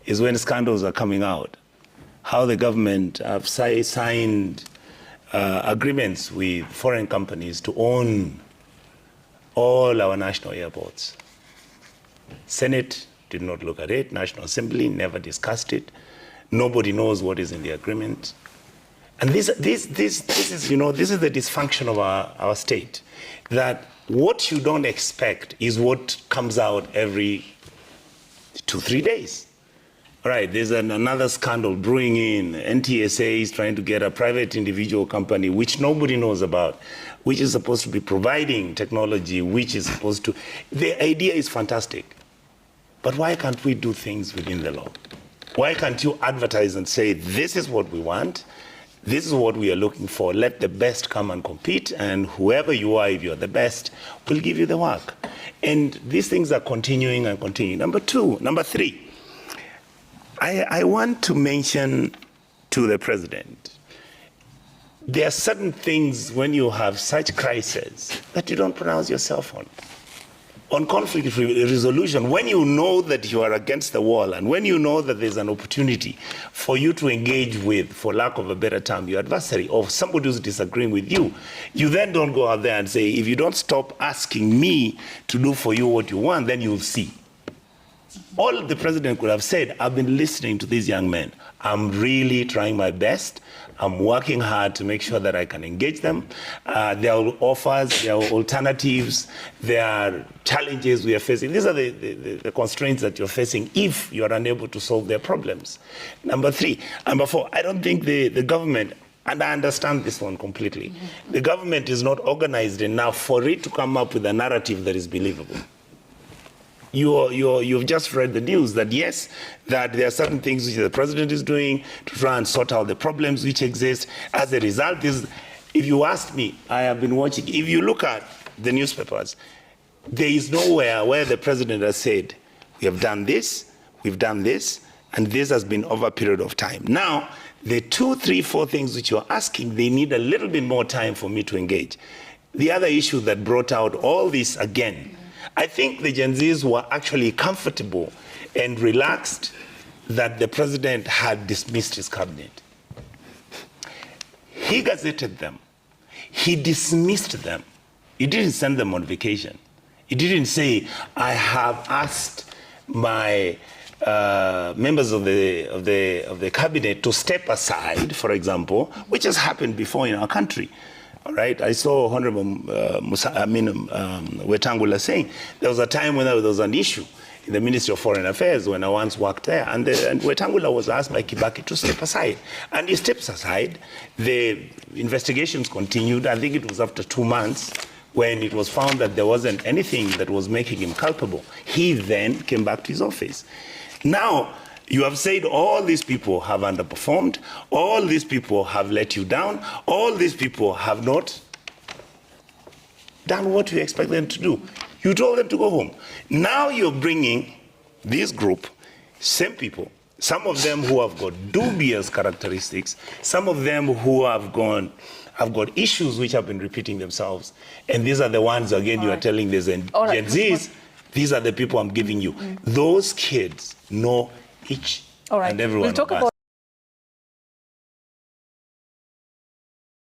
is when scandals are coming out. How the government have signed agreements with foreign companies to own all our national airports. Senate did not look at it. National Assembly never discussed it. Nobody knows what is in the agreement. And this is the dysfunction of our state. That what you don't expect is what comes out every 2-3 days. All right, there's another scandal brewing in. NTSA is trying to get a private individual company, which nobody knows about, which is supposed to be providing technology, which is supposed to... The idea is fantastic. But why can't we do things within the law? Why can't you advertise and say, this is what we want, this is what we are looking for, let the best come and compete, and whoever you are, if you're the best, will give you the work. And these things are continuing and continuing. Number three, I want to mention to the president, there are certain things when you have such crises that you don't pronounce yourself on. On conflict resolution, when you know that you are against the wall and when you know that there's an opportunity for you to engage with, for lack of a better term, your adversary or somebody who's disagreeing with you, you then don't go out there and say, if you don't stop asking me to do for you what you want, then you'll see. All the president could have said, I've been listening to these young men. I'm really trying my best. I'm working hard to make sure that I can engage them. There are offers, there are alternatives, there are challenges we are facing. These are the constraints that you're facing if you are unable to solve their problems. Number four, I don't think the government, and I understand this one completely, the government is not organized enough for it to come up with a narrative that is believable. You've just read the news that yes, that there are certain things which the president is doing to try and sort out the problems which exist. As a result, if you ask me, I have been watching, if you look at the newspapers, there is nowhere where the president has said, we have done this, we've done this, and this has been over a period of time. Now, the 2, 3, 4 things which you're asking, they need a little bit more time for me to engage. The other issue that brought out all this again, I think the Gen Zs were actually comfortable and relaxed that the president had dismissed his cabinet. He gazetted them. He dismissed them. He didn't send them on vacation. He didn't say, I have asked my members of the cabinet to step aside, for example, which has happened before in our country. All right, I saw Honorable Wetangula saying there was a time when there was an issue in the Ministry of Foreign Affairs when I once worked there, and Wetangula was asked by Kibaki to step aside, and he steps aside. The investigations continued. I think it was after 2 months when it was found that there wasn't anything that was making him culpable. He then came back to his office. Now, you have said all these people have underperformed, all these people have let you down, all these people have not done what you expect them to do. You told them to go home. Now you're bringing this group, same people, some of them who have got dubious characteristics, some of them who have got issues which have been repeating themselves, and these are the ones, again, you are telling the Gen Zs, these are the people I'm giving you. Those kids know each and every one of us.